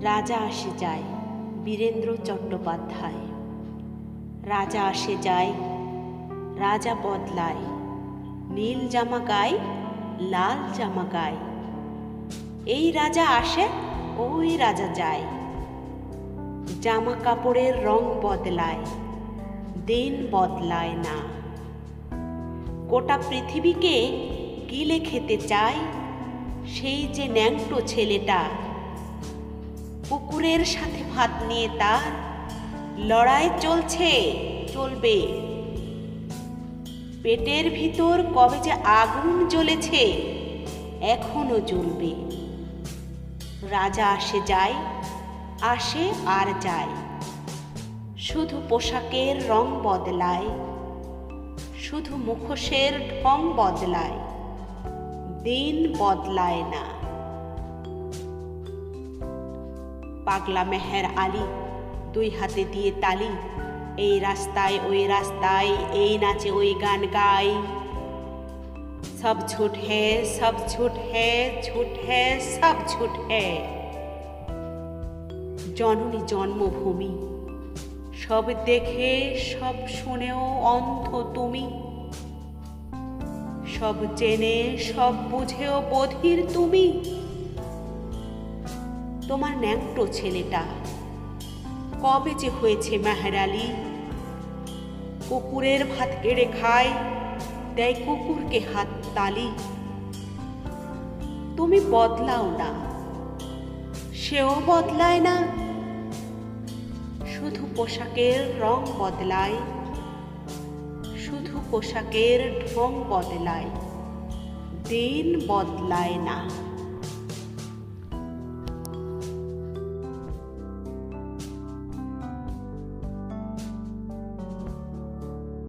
রাজা আসে যায় বীরেন্দ্র চট্টোপাধ্যায়। রাজা আসে যায়, রাজা বদলায়, নীল জামা গায়, লাল জামা গায়। এই রাজা আসে, ওই রাজা যায়। জামা কাপড়ের রং বদলায়, দিন বদলায় না। গোটা পৃথিবীকে গিলে খেতে চায় সেই যে ন্যাংটো ছেলেটা। কুকুরের সাথে ভাত নিয়ে তার লড়াই চলছে, চলবে। পেটের ভিতর কবে যে আগুন জ্বলেছে, এখনো জ্বলবে। রাজা আসে যায়, আসে আর যায়। শুধু পোশাকের রং বদলায়, শুধু মুখোশের ঢং বদলায়, দিন বদলায় না। পাগলা মেহের আলী দুই হাতে দিয়ে তালি, এই রাস্তায় ওই রাস্তায়, এই নাচে ওই গান গাই। সব ঝুট হ্যাঁ, সব ঝুট হ্যাঁ, ঝুট হ্যাঁ, সব ঝুট হ্যাঁ। জননী জন্মভূমি, সব দেখে সব শুনেও অন্ধ তুমি। সব জেনে সব বুঝেও বধির তুমি। তোমার ন্যাংটো ছেলেটা কবে যে হয়েছে মেহের আলী। কুকুরের ভাত কেড়ে খায়, দেয় কুকুরকে হাত তালি। তুমি বদলাও না, সেও বদলায় না। শুধু পোশাকের রং বদলায়, শুধু পোশাকের ঢং বদলায়, দিন বদলায় না।